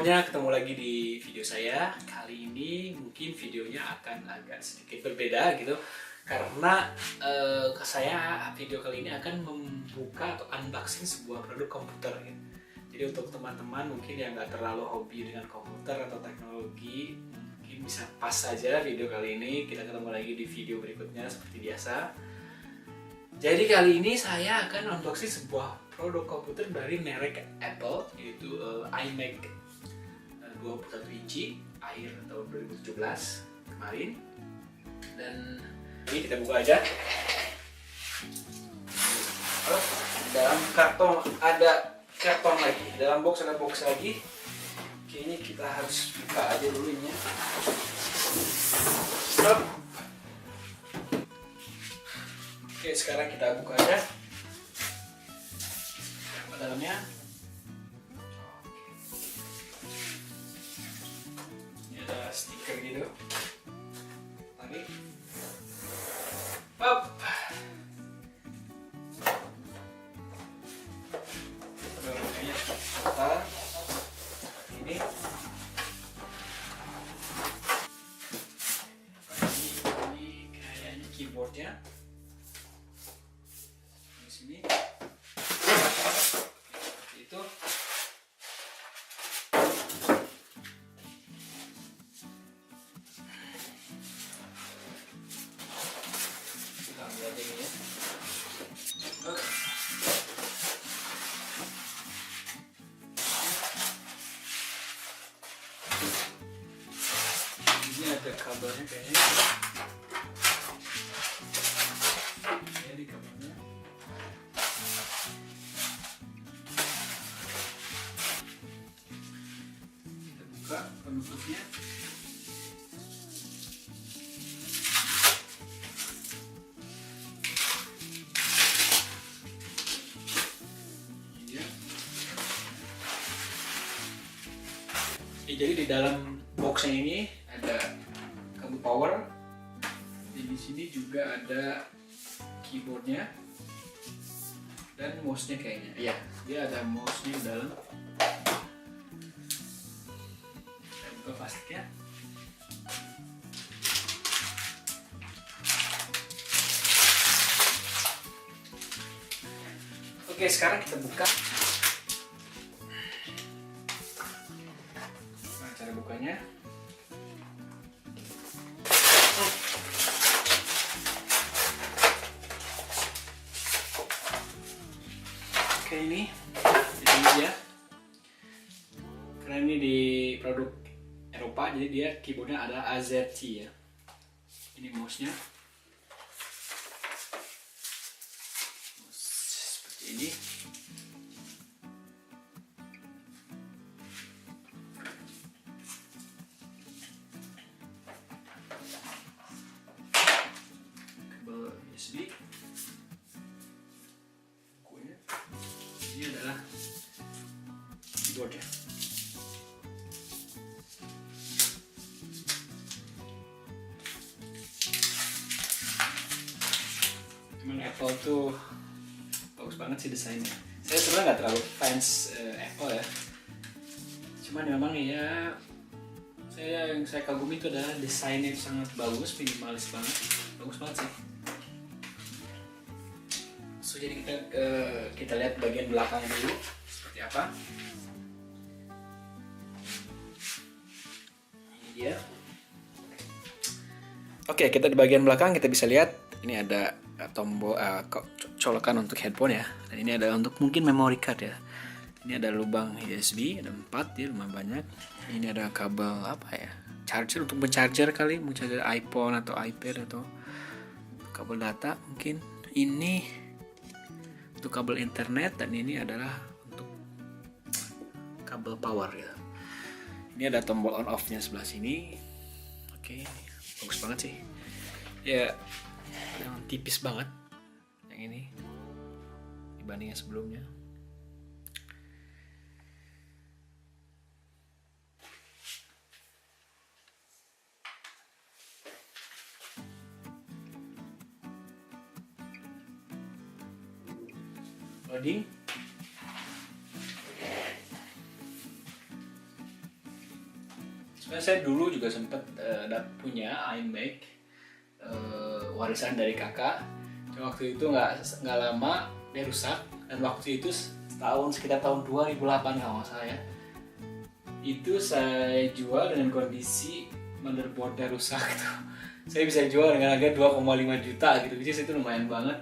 semuanya, ketemu lagi di video saya. Kali ini mungkin videonya akan agak sedikit berbeda gitu, karena saya video kali ini akan membuka atau unboxing sebuah produk komputer gitu. Jadi untuk teman-teman mungkin yang nggak terlalu hobi dengan komputer atau teknologi, mungkin bisa pas saja video kali ini. Kita ketemu lagi di video berikutnya seperti biasa. Jadi kali ini saya akan unboxing sebuah produk komputer dari merek Apple, yaitu iMac 21 inci akhir tahun 2017 kemarin. Dan ini kita buka aja. Dalam karton ada karton lagi, dalam box ada box lagi. Kayaknya kita harus buka aja dulu ini ya. Oke, sekarang kita buka aja. Apa dalamnya? Ini ada stiker gitu. Lagi. Pop. Kayaknya kata ini. Ini kayaknya keyboardnya. Sini itu kita ambil aja ini ya. Ini ada kabelnya kayaknya. Ini kabelnya. Penutupnya. Jadi di dalam boxnya ini ada kabel power. Di sini juga ada keyboardnya dan mouse-nya kayaknya. Iya, dia ada mouse-nya di dalam. Buka plastiknya. Oke, sekarang kita buka. Nah, cara bukanya. Oke, ini dia. Karena ini di produk Eropa, jadi dia keyboardnya ada AZT ya. Ini mouse-nya. Mouse seperti ini. Kabel USB. Bukunya. Ini adalah keyboardnya. Apple tuh bagus banget sih desainnya. Saya sebenarnya nggak terlalu fans Apple ya. Cuman memang ya yang saya kagumi itu adalah desainnya itu sangat bagus, minimalis banget, bagus banget sih. So jadi kita lihat bagian belakangnya dulu seperti apa. Ini dia. Oke, kita di bagian belakang kita bisa lihat ini ada tombol colokan untuk headphone ya, dan ini ada untuk mungkin memory card ya. Ini ada lubang USB, ada 4 ya, lumayan banyak. Ini ada kabel apa ya, charger untuk mencharger kali, mencharger iPhone atau iPad atau kabel data mungkin. Ini untuk kabel internet, dan ini adalah untuk kabel power ya. Ini ada tombol on off nya sebelah sini. Oke, bagus banget sih ya. Yang tipis banget yang ini dibanding yang sebelumnya. Loading. Sebenarnya saya dulu juga sempat punya iMac warisan dari kakak. Cuma waktu itu nggak lama dia rusak, dan waktu itu sekitar tahun 2008 kalau nggak salah ya. Itu saya jual dengan kondisi motherboardnya rusak gitu. Saya bisa jual dengan harga 2,5 juta gitu, which is itu lumayan banget.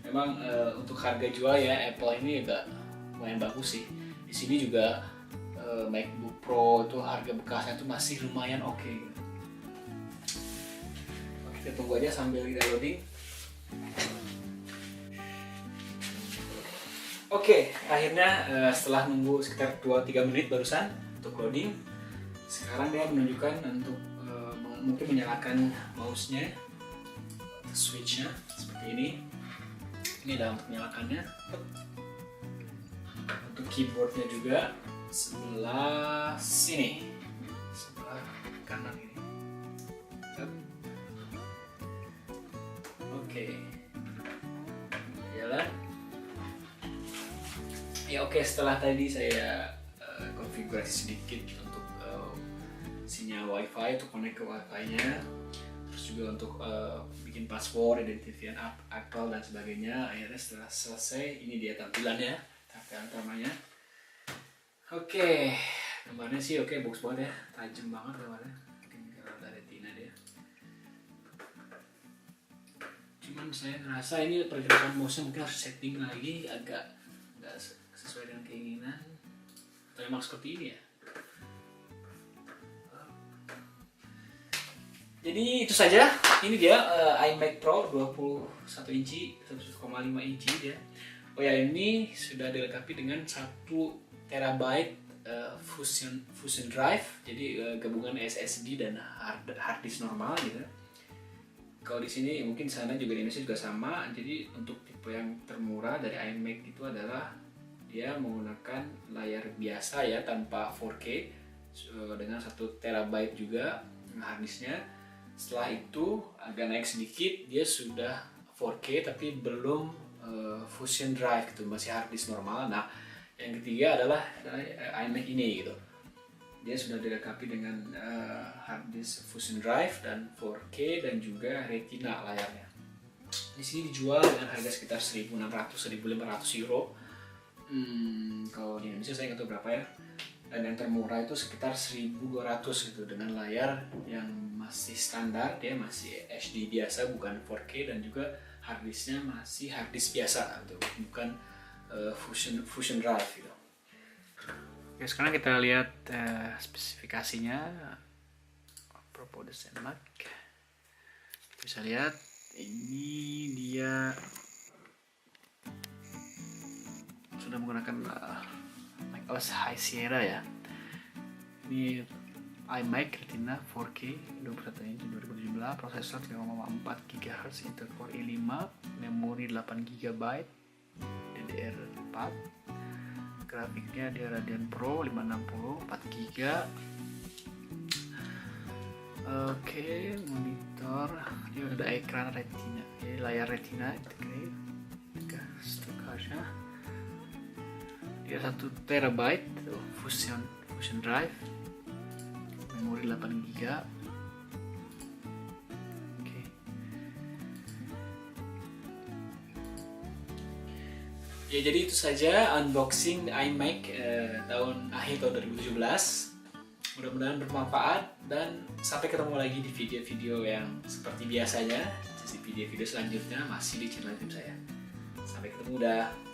Memang untuk harga jual ya Apple ini agak lumayan bagus sih. Di sini juga MacBook Pro itu harga bekasnya tuh masih lumayan oke gitu. Kita tunggu aja sambil kita loading. Oke, akhirnya setelah nunggu sekitar 2-3 menit barusan untuk loading, sekarang dia menunjukkan untuk mungkin menyalakan mouse-nya, switch-nya seperti ini. Ini adalah untuk menyalakannya. Untuk keyboard-nya juga sebelah sini, sebelah kanan ini. Oke, jalan. Ya oke, setelah tadi saya konfigurasi sedikit untuk sinyal WiFi, untuk connect ke WiFi-nya, terus juga untuk bikin password, identifian Apple dan sebagainya. Akhirnya setelah selesai, ini dia tampilannya, tampilan utamanya. Oke, gambarnya sih oke, bagus banget ya, tajam banget gambarnya. Mungkin kalau ada retina dia. Cuman saya ngerasa ini pergerakan mouse-nya mungkin harus setting lagi, agak nggak sesuai dengan keinginan. Atau emang seperti ini ya. Jadi itu saja, ini dia iMac Pro 21 inci, 1,5 inci dia. Oh ya, ini sudah dilengkapi dengan 1 terabyte fusion drive, jadi gabungan SSD dan hard disk normal gitu. Kalau di sini mungkin sana juga di Indonesia juga sama. Jadi untuk tipe yang termurah dari iMac itu adalah dia menggunakan layar biasa ya, tanpa 4K dengan 1 terabyte juga harddisknya. Setelah itu agak naik sedikit, dia sudah 4K tapi belum fusion drive gitu, masih harddisk normal. Nah, yang ketiga adalah iMac ini gitu. Dia sudah dilengkapi dengan harddisk fusion drive dan 4K dan juga retina layarnya. Di sini dijual dengan harga sekitar 1.600-1.500 euro. Kalau di Indonesia saya nggak tahu berapa ya. Dan yang termurah itu sekitar 1.200 gitu, dengan layar yang masih standar, dia masih HD biasa bukan 4K, dan juga harddisknya masih harddisk biasa gitu, bukan fusion drive gitu. Oke, sekarang kita lihat spesifikasinya. Apropos desain Mac, bisa lihat ini dia sudah menggunakan macOS High Sierra ya. Ini iMac Retina 4K 21 inch 2017, prosesor 3,4 GHz, Intel Core i5, memori 8 GB, DDR4, grafiknya dia Radeon Pro 560 4 GB. Oke, monitor dia ada ekran retina, jadi layar retina integrated, strukturnya dia 1 terabyte fusion drive, memori 8 GB. Oke. Ya, jadi itu saja unboxing iMac akhir tahun 2017. Mudah-mudahan bermanfaat, dan sampai ketemu lagi di video-video yang seperti biasanya. Di video-video selanjutnya masih di channel YouTube saya. Sampai ketemu dah.